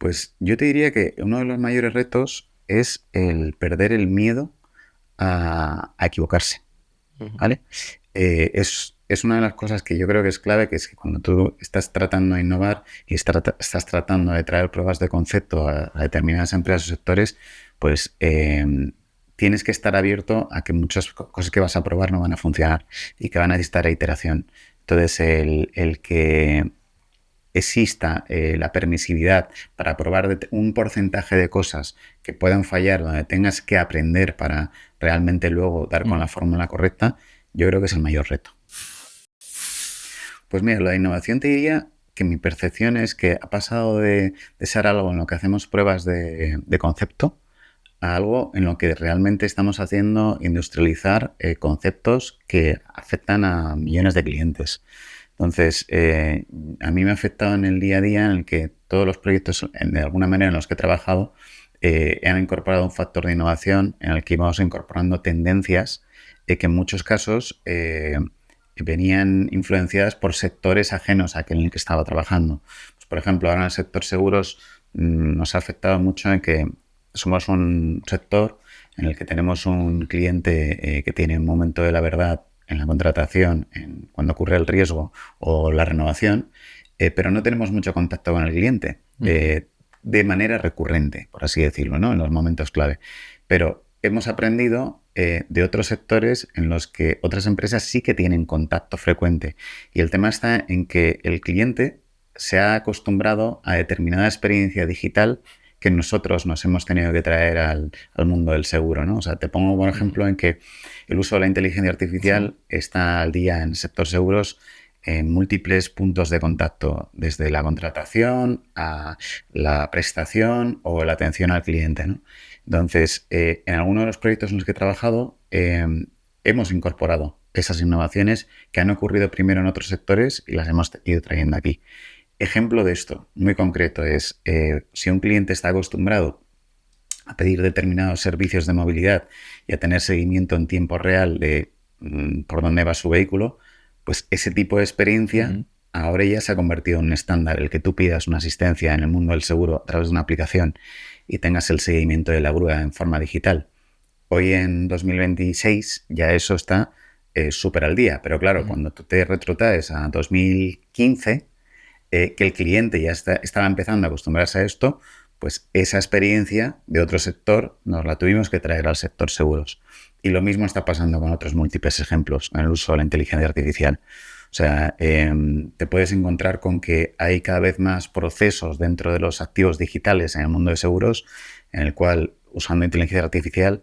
Pues yo te diría que uno de los mayores retos es el perder el miedo a equivocarse, Ujú. ¿vale? Es una de las cosas que yo creo que es clave, que es que cuando tú estás tratando de innovar y estás tratando de traer pruebas de concepto a determinadas empresas o sectores, pues tienes que estar abierto a que muchas cosas que vas a probar no van a funcionar y que van a necesitar iteración. Entonces, el que exista la permisividad para probar un porcentaje de cosas que puedan fallar, donde tengas que aprender para realmente luego dar con Mm. la fórmula correcta, yo creo que es el mayor reto. Pues mira, la innovación te diría que mi percepción es que ha pasado de ser algo en lo que hacemos pruebas de concepto a algo en lo que realmente estamos haciendo industrializar conceptos que afectan a millones de clientes. Entonces, a mí me ha afectado en el día a día en el que todos los proyectos, de alguna manera, en los que he trabajado, han incorporado un factor de innovación en el que íbamos incorporando tendencias que en muchos casos venían influenciadas por sectores ajenos a aquel en el que estaba trabajando. Pues, por ejemplo, ahora en el sector seguros nos ha afectado mucho en que somos un sector en el que tenemos un cliente que tiene un momento de la verdad en la contratación, cuando ocurre el riesgo o la renovación, pero no tenemos mucho contacto con el cliente Ujú. de manera recurrente, por así decirlo, ¿no? En los momentos clave. Pero hemos aprendido de otros sectores en los que otras empresas sí que tienen contacto frecuente. Y el tema está en que el cliente se ha acostumbrado a determinada experiencia digital que nosotros nos hemos tenido que traer al mundo del seguro, ¿no? O sea, te pongo por Ujú. ejemplo en que el uso de la inteligencia Sí. artificial está al día en el sector seguros en múltiples puntos de contacto, desde la contratación a la prestación o la atención al cliente, ¿no? Entonces, en algunos de los proyectos en los que he trabajado, hemos incorporado esas innovaciones que han ocurrido primero en otros sectores y las hemos ido trayendo aquí. Ejemplo de esto, muy concreto, es si un cliente está acostumbrado a pedir determinados servicios de movilidad y a tener seguimiento en tiempo real de por dónde va su vehículo, pues ese tipo de experiencia Ujú. ahora ya se ha convertido en un estándar. El que tú pidas una asistencia en el mundo del seguro a través de una aplicación y tengas el seguimiento de la grúa en forma digital. Hoy en 2026 ya eso está súper al día, pero claro, Ujú. cuando tú te retrotraes a 2015, que el cliente ya estaba empezando a acostumbrarse a esto, pues esa experiencia de otro sector nos la tuvimos que traer al sector seguros. Y lo mismo está pasando con otros múltiples ejemplos en el uso de la inteligencia artificial. O sea, te puedes encontrar con que hay cada vez más procesos dentro de los activos digitales en el mundo de seguros en el cual, usando inteligencia artificial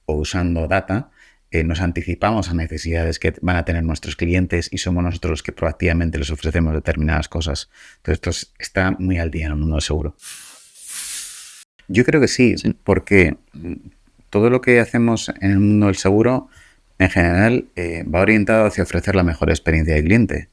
o usando data, nos anticipamos a necesidades que van a tener nuestros clientes y somos nosotros los que proactivamente les ofrecemos determinadas cosas. Entonces, esto está muy al día en el mundo del seguro. Yo creo que sí, Sí. porque todo lo que hacemos en el mundo del seguro, en general, va orientado hacia ofrecer la mejor experiencia del cliente.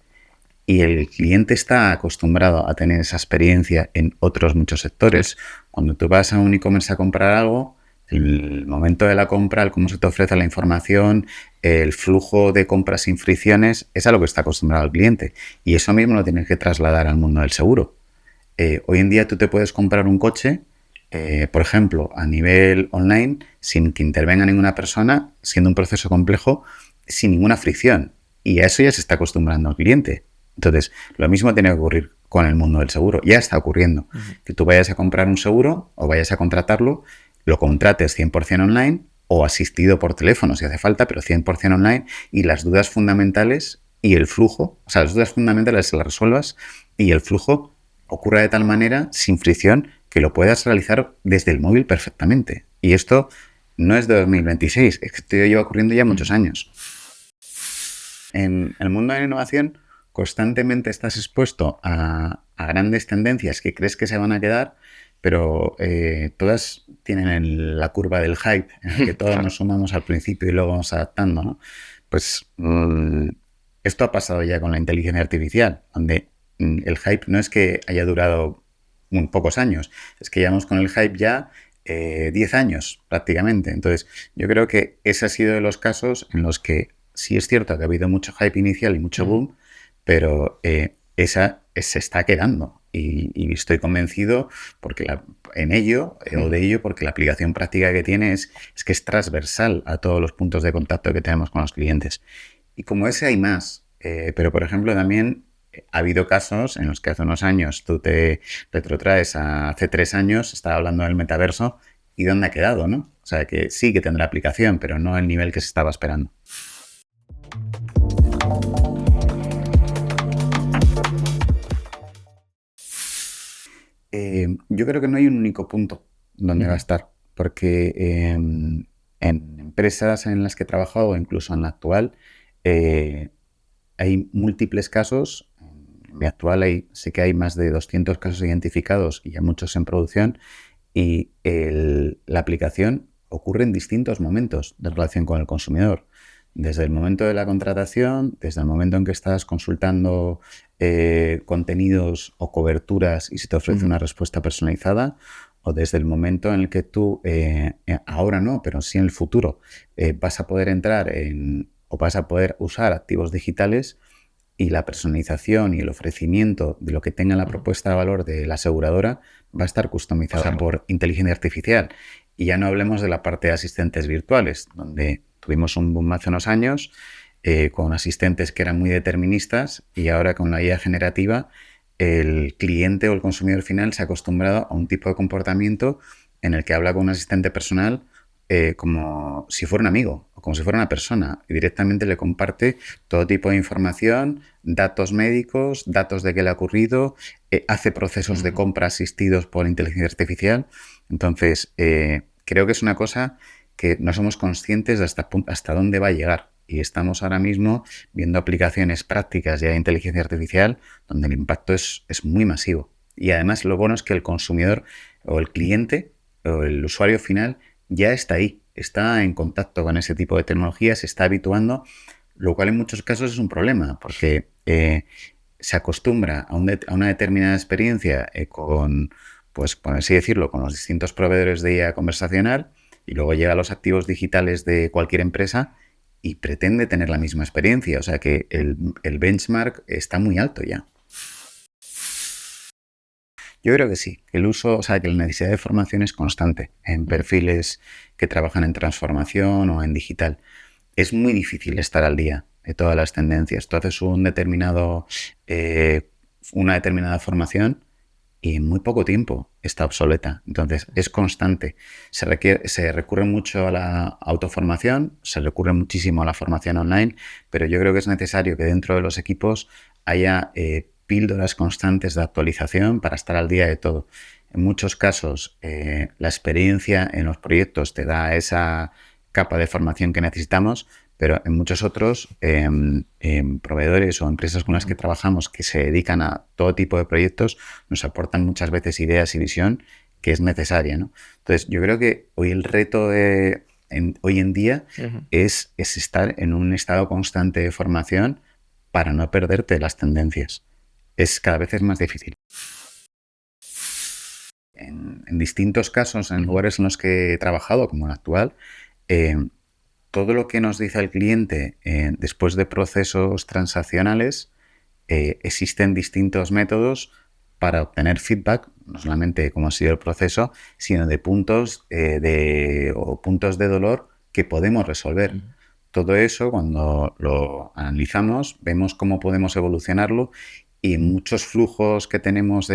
Y el cliente está acostumbrado a tener esa experiencia en otros muchos Claro. sectores. Cuando tú vas a un e-commerce a comprar algo, el momento de la compra, el cómo se te ofrece la información, el flujo de compras sin fricciones, es a lo que está acostumbrado el cliente. Y eso mismo lo tienes que trasladar al mundo del seguro. Hoy en día tú te puedes comprar un coche, por ejemplo, a nivel online, sin que intervenga ninguna persona, siendo un proceso complejo, sin ninguna fricción. Y a eso ya se está acostumbrando el cliente. Entonces, lo mismo tiene que ocurrir con el mundo del seguro. Ya está ocurriendo. Ujú. Que tú vayas a comprar un seguro o vayas a contratarlo, lo contrates 100% online o asistido por teléfono si hace falta, pero 100% online, y las dudas fundamentales y el flujo, o sea, las dudas fundamentales las resuelvas y el flujo ocurra de tal manera, sin fricción, que lo puedas realizar desde el móvil perfectamente. Y esto no es de 2026, es que esto lleva ocurriendo ya muchos Ujú. años. En el mundo de la innovación, constantemente estás expuesto a grandes tendencias que crees que se van a quedar, pero todas tienen la curva del hype, en el que todos Claro. nos sumamos al principio y luego vamos adaptando, ¿no? Pues esto ha pasado ya con la inteligencia artificial, donde el hype no es que haya durado pocos años, es que llevamos con el hype ya 10 años prácticamente. Entonces, yo creo que ese ha sido de los casos en los que sí es cierto que ha habido mucho hype inicial y mucho Ujú. boom, pero esa se está quedando. Y estoy convencido en ello o de ello porque la aplicación práctica que tiene es que es transversal a todos los puntos de contacto que tenemos con los clientes. Y como ese hay más, pero por ejemplo también ha habido casos en los que hace unos años tú te retrotraes a hace 3 años, estaba hablando del metaverso y dónde ha quedado, ¿no? O sea que sí que tendrá aplicación, pero no al nivel que se estaba esperando. Yo creo que no hay un único punto donde va a estar, porque en empresas en las que he trabajado, incluso en la actual, hay múltiples casos. En mi actual sé que hay más de 200 casos identificados y ya muchos en producción, y la aplicación ocurre en distintos momentos de relación con el consumidor. Desde el momento de la contratación, desde el momento en que estás consultando contenidos o coberturas y se te ofrece una respuesta personalizada, o desde el momento en el que tú, ahora no, pero sí en el futuro, vas a poder entrar o vas a poder usar activos digitales y la personalización y el ofrecimiento de lo que tenga la propuesta de valor de la aseguradora va a estar customizada por inteligencia artificial. Y ya no hablemos de la parte de asistentes virtuales, donde tuvimos un boom hace unos años con asistentes que eran muy deterministas, y ahora con la IA generativa el cliente o el consumidor final se ha acostumbrado a un tipo de comportamiento en el que habla con un asistente personal como si fuera un amigo o como si fuera una persona, y directamente le comparte todo tipo de información, datos médicos, datos de qué le ha ocurrido, hace procesos de compra asistidos por inteligencia artificial. Entonces, creo que es una cosa que no somos conscientes de hasta dónde va a llegar, y estamos ahora mismo viendo aplicaciones prácticas ya de inteligencia artificial donde el impacto es muy masivo. Y además lo bueno es que el consumidor o el cliente o el usuario final ya está ahí, está en contacto con ese tipo de tecnologías, se está habituando, lo cual en muchos casos es un problema, porque se acostumbra a una determinada experiencia pues por así decirlo, con los distintos proveedores de IA conversacional, y luego llega a los activos digitales de cualquier empresa y pretende tener la misma experiencia. O sea que el benchmark está muy alto ya. Yo creo que sí, que que la necesidad de formación es constante en perfiles que trabajan en transformación o en digital. Es muy difícil estar al día de todas las tendencias. Tú haces una determinada formación y en muy poco tiempo está obsoleta. Entonces, es constante. Se recurre mucho a la autoformación, se recurre muchísimo a la formación online, pero yo creo que es necesario que dentro de los equipos haya píldoras constantes de actualización para estar al día de todo. En muchos casos, la experiencia en los proyectos te da esa capa de formación que necesitamos, pero en muchos otros proveedores o empresas con las que trabajamos que se dedican a todo tipo de proyectos nos aportan muchas veces ideas y visión que es necesaria, ¿no? Entonces, yo creo que hoy el reto hoy en día es estar en un estado constante de formación para no perderte las tendencias. Cada vez es más difícil. En distintos casos, en lugares en los que he trabajado, como el actual, todo lo que nos dice el cliente después de procesos transaccionales, existen distintos métodos para obtener feedback, no solamente de cómo ha sido el proceso, sino de puntos de dolor que podemos resolver. Todo eso, cuando lo analizamos, vemos cómo podemos evolucionarlo, y muchos flujos que tenemos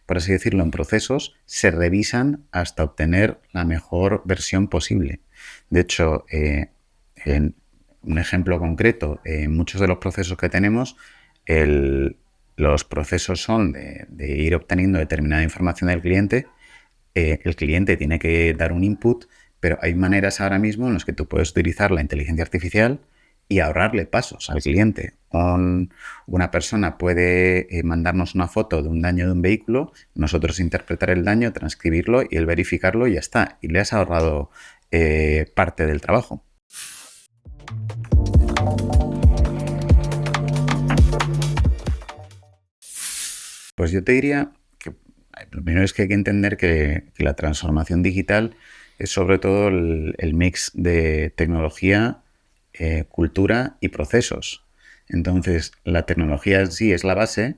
por así decirlo, en procesos, se revisan hasta obtener la mejor versión posible. De hecho, en un ejemplo concreto, en muchos de los procesos que tenemos, los procesos son de ir obteniendo determinada información del cliente. El cliente tiene que dar un input, pero hay maneras ahora mismo en las que tú puedes utilizar la inteligencia artificial y ahorrarle pasos al cliente. Una persona puede mandarnos una foto de un daño de un vehículo, nosotros interpretar el daño, transcribirlo y él verificarlo y ya está. Y le has ahorrado parte del trabajo. Pues yo te diría que lo primero es que hay que entender que la transformación digital es sobre todo el mix de tecnología, cultura y procesos. Entonces, la tecnología en sí es la base,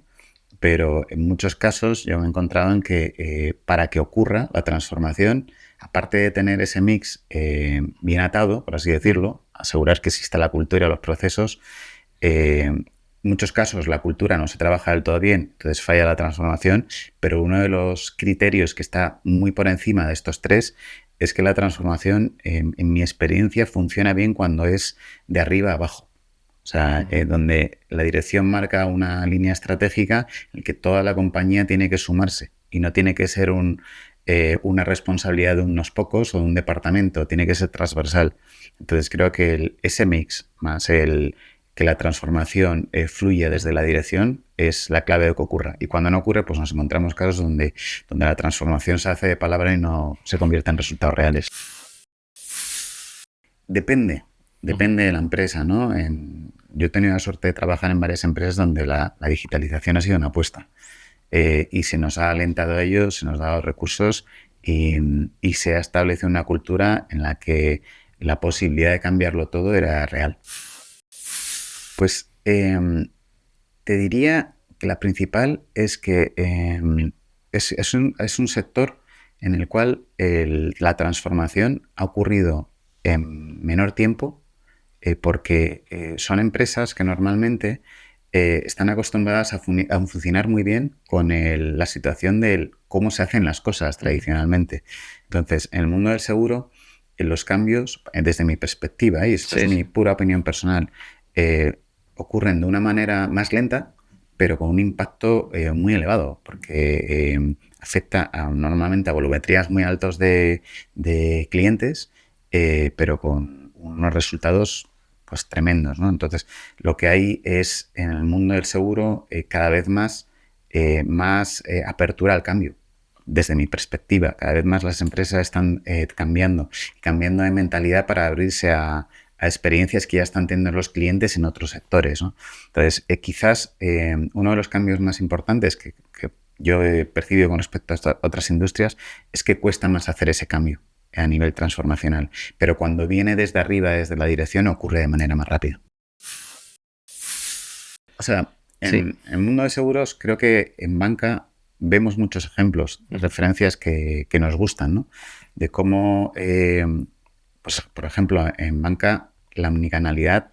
pero en muchos casos yo me he encontrado en que para que ocurra la transformación, aparte de tener ese mix bien atado, por así decirlo, asegurar que exista la cultura y los procesos, en muchos casos la cultura no se trabaja del todo bien, entonces falla la transformación, pero uno de los criterios que está muy por encima de estos tres es que la transformación, en mi experiencia, funciona bien cuando es de arriba a abajo. O sea, donde la dirección marca una línea estratégica en la que toda la compañía tiene que sumarse y no tiene que ser una responsabilidad de unos pocos o de un departamento, tiene que ser transversal. Entonces creo que ese mix más el que la transformación fluya desde la dirección es la clave de que ocurra. Y cuando no ocurre, pues nos encontramos casos donde la transformación se hace de palabra y no se convierte en resultados reales. Depende de la empresa, ¿no? Yo he tenido la suerte de trabajar en varias empresas donde la digitalización ha sido una apuesta. Y se nos ha alentado a ello, se nos ha dado recursos y se ha establecido una cultura en la que la posibilidad de cambiarlo todo era real. Pues te diría que la principal es que es un sector en el cual la transformación ha ocurrido en menor tiempo porque son empresas que normalmente están acostumbradas a funcionar muy bien con la situación de cómo se hacen las cosas tradicionalmente. Entonces, en el mundo del seguro, los cambios, desde mi perspectiva, y esto es mi pura opinión personal, ocurren de una manera más lenta, pero con un impacto muy elevado, porque afecta normalmente a volumetrías muy altos de clientes, pero con unos resultados pues tremendos, ¿no? Entonces, lo que hay es en el mundo del seguro cada vez más apertura al cambio. Desde mi perspectiva, cada vez más las empresas están cambiando de mentalidad para abrirse a experiencias que ya están teniendo los clientes en otros sectores, ¿no? Entonces, quizás uno de los cambios más importantes que yo he percibido con respecto a otras industrias es que cuesta más hacer ese cambio a nivel transformacional, pero cuando viene desde arriba, desde la dirección, ocurre de manera más rápida. O sea, en el mundo de seguros creo que en banca vemos muchos ejemplos, referencias que nos gustan, ¿no? De cómo, pues, por ejemplo, en banca la omnicanalidad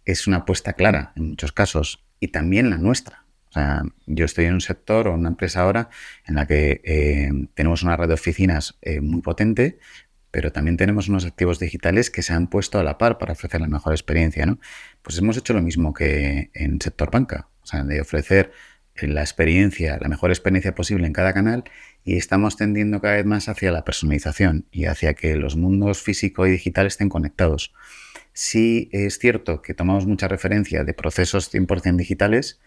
es una apuesta clara en muchos casos y también la nuestra. O sea, yo estoy en un sector o una empresa ahora en la que tenemos una red de oficinas muy potente, pero también tenemos unos activos digitales que se han puesto a la par para ofrecer la mejor experiencia, ¿no? Pues hemos hecho lo mismo que en el sector banca, o sea, de ofrecer la mejor experiencia posible en cada canal, y estamos tendiendo cada vez más hacia la personalización y hacia que los mundos físico y digital estén conectados. Sí es cierto que tomamos mucha referencia de procesos 100% digitales,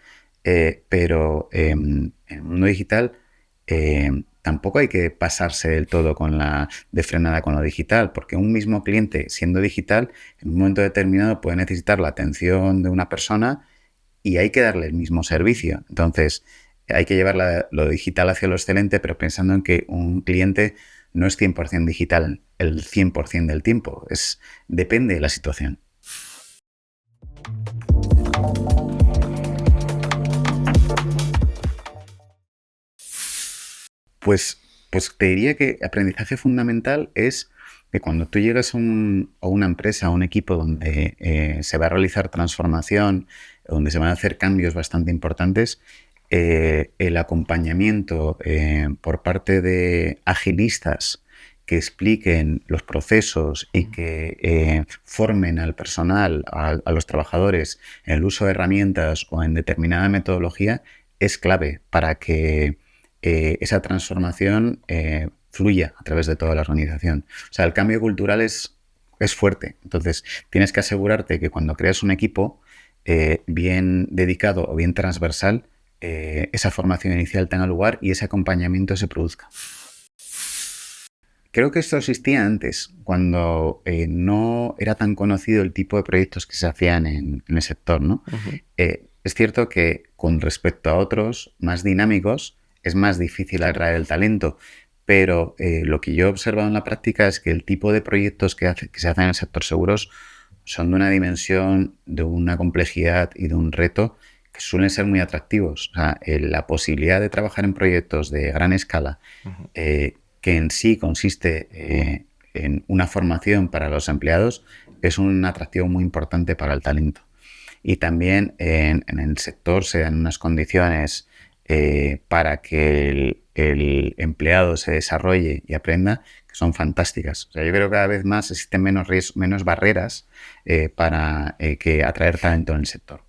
pero en el mundo digital tampoco hay que pasarse del todo de frenada con lo digital, porque un mismo cliente, siendo digital, en un momento determinado puede necesitar la atención de una persona y hay que darle el mismo servicio. Entonces, hay que llevar lo digital hacia lo excelente, pero pensando en que un cliente no es 100% digital el 100% del tiempo. Depende de la situación. Pues te diría que aprendizaje fundamental es que cuando tú llegas a una empresa, a un equipo donde se va a realizar transformación, donde se van a hacer cambios bastante importantes, el acompañamiento por parte de agilistas que expliquen los procesos y que formen al personal, a los trabajadores en el uso de herramientas o en determinada metodología es clave para que esa transformación fluya a través de toda la organización. O sea, el cambio cultural es fuerte. Entonces, tienes que asegurarte que cuando creas un equipo bien dedicado o bien transversal, esa formación inicial tenga lugar y ese acompañamiento se produzca. Creo que esto existía antes, cuando no era tan conocido el tipo de proyectos que se hacían en el sector, ¿no? Uh-huh. Es cierto que con respecto a otros más dinámicos es más difícil atraer el talento, pero lo que yo he observado en la práctica es que el tipo de proyectos que se hacen en el sector seguros son de una dimensión, de una complejidad y de un reto que suelen ser muy atractivos. O sea, la posibilidad de trabajar en proyectos de gran escala, que en sí consiste en una formación para los empleados, es un atractivo muy importante para el talento. Y también en el sector se dan unas condiciones para que el empleado se desarrolle y aprenda, que son fantásticas. O sea, yo creo que cada vez más existen menos barreras para que atraer talento en el sector.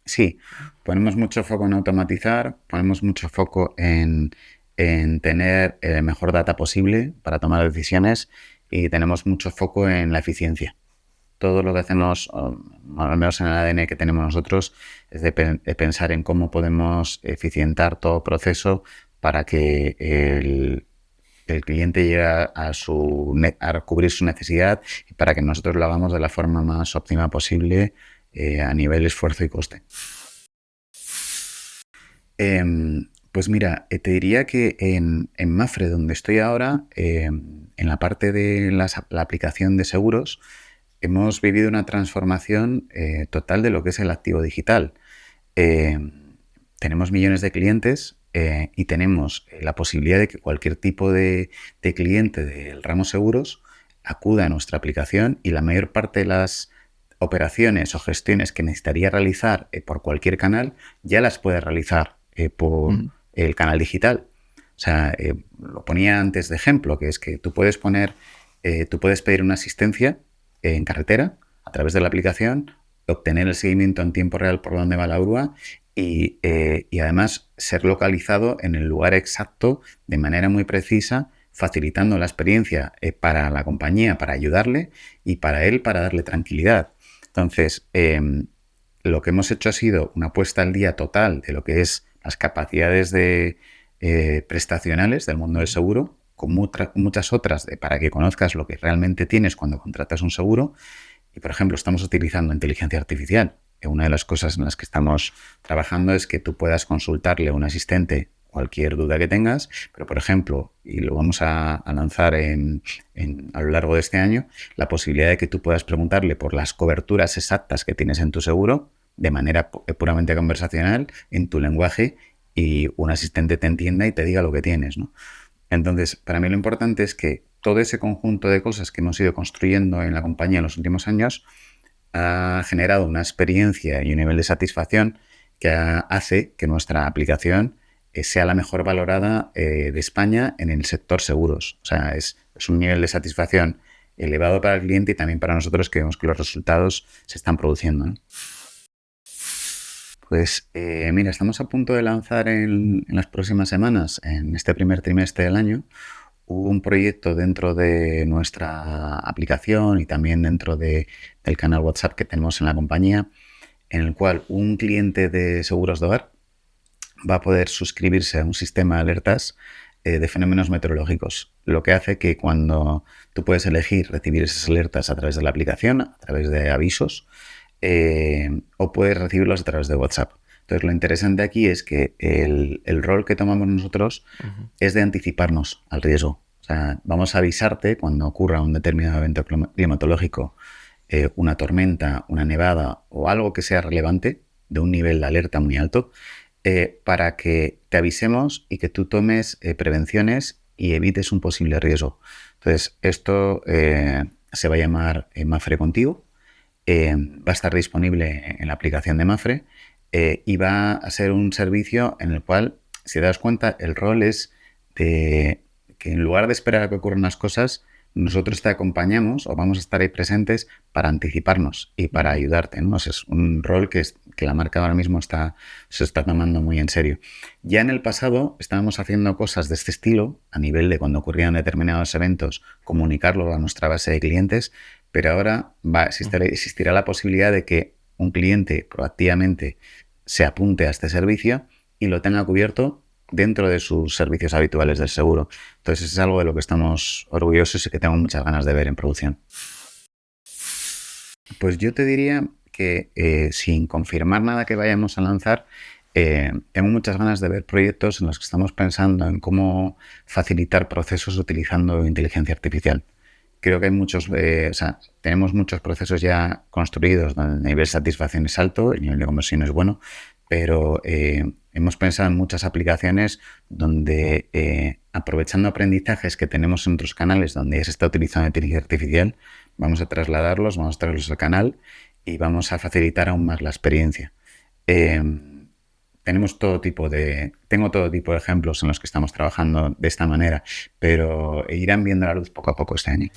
Sí, ponemos mucho foco en automatizar, ponemos mucho foco en tener el mejor data posible para tomar decisiones y tenemos mucho foco en la eficiencia. Todo lo que hacemos, al menos en el ADN que tenemos nosotros, es de pensar en cómo podemos eficientar todo proceso para que el cliente llegue a cubrir su necesidad y para que nosotros lo hagamos de la forma más óptima posible a nivel esfuerzo y coste. Pues mira, te diría que en Mapfre, donde estoy ahora, en la parte de la aplicación de seguros, hemos vivido una transformación total de lo que es el activo digital. Tenemos millones de clientes y tenemos la posibilidad de que cualquier tipo de cliente del ramo seguros acuda a nuestra aplicación y la mayor parte de las operaciones o gestiones que necesitaría realizar por cualquier canal ya las puede realizar por el canal digital. O sea, lo ponía antes de ejemplo, que es que tú puedes pedir una asistencia en carretera a través de la aplicación, obtener el seguimiento en tiempo real por dónde va la grúa y además ser localizado en el lugar exacto de manera muy precisa, facilitando la experiencia para la compañía, para ayudarle y para él, para darle tranquilidad. Entonces, lo que hemos hecho ha sido una puesta al día total de lo que es las capacidades prestacionales del mundo del seguro, con muchas otras para que conozcas lo que realmente tienes cuando contratas un seguro. Y, por ejemplo, estamos utilizando inteligencia artificial. Una de las cosas en las que estamos trabajando es que tú puedas consultarle a un asistente cualquier duda que tengas, pero, por ejemplo, y lo vamos a lanzar a lo largo de este año, la posibilidad de que tú puedas preguntarle por las coberturas exactas que tienes en tu seguro de manera puramente conversacional, en tu lenguaje, y un asistente te entienda y te diga lo que tienes, ¿no? Entonces, para mí lo importante es que todo ese conjunto de cosas que hemos ido construyendo en la compañía en los últimos años ha generado una experiencia y un nivel de satisfacción que hace que nuestra aplicación sea la mejor valorada de España en el sector seguros. O sea, es un nivel de satisfacción elevado para el cliente y también para nosotros, que vemos que los resultados se están produciendo, ¿no? Pues mira, estamos a punto de lanzar en las próximas semanas, en este primer trimestre del año, un proyecto dentro de nuestra aplicación y también dentro del canal WhatsApp que tenemos en la compañía, en el cual un cliente de seguros de hogar va a poder suscribirse a un sistema de alertas de fenómenos meteorológicos, lo que hace que cuando tú puedes elegir recibir esas alertas a través de la aplicación, a través de avisos, o puedes recibirlos a través de WhatsApp. Entonces, lo interesante aquí es que el rol que tomamos nosotros es de anticiparnos al riesgo. O sea, vamos a avisarte cuando ocurra un determinado evento climatológico, una tormenta, una nevada o algo que sea relevante, de un nivel de alerta muy alto, para que te avisemos y que tú tomes prevenciones y evites un posible riesgo. Entonces, esto se va a llamar Mapfre Contigo. Va a estar disponible en la aplicación de Mapfre y va a ser un servicio en el cual, si te das cuenta, el rol es de que en lugar de esperar a que ocurran las cosas, nosotros te acompañamos o vamos a estar ahí presentes para anticiparnos y para ayudarte, ¿no? Es un rol que la marca ahora mismo se está tomando muy en serio. Ya en el pasado estábamos haciendo cosas de este estilo, a nivel de cuando ocurrían determinados eventos, comunicarlo a nuestra base de clientes, pero ahora existirá la posibilidad de que un cliente proactivamente se apunte a este servicio y lo tenga cubierto dentro de sus servicios habituales del seguro. Entonces, es algo de lo que estamos orgullosos y que tengo muchas ganas de ver en producción. Pues yo te diría que sin confirmar nada que vayamos a lanzar, tengo muchas ganas de ver proyectos en los que estamos pensando en cómo facilitar procesos utilizando inteligencia artificial. creo que hay muchos, o sea, tenemos muchos procesos ya construidos donde el nivel de satisfacción es alto, el nivel de conversión es bueno, pero hemos pensado en muchas aplicaciones donde aprovechando aprendizajes que tenemos en otros canales donde ya se está utilizando inteligencia artificial, vamos a trasladarlos al canal y vamos a facilitar aún más la experiencia. Eh, tengo todo tipo de ejemplos en los que estamos trabajando de esta manera, pero irán viendo la luz poco a poco este año.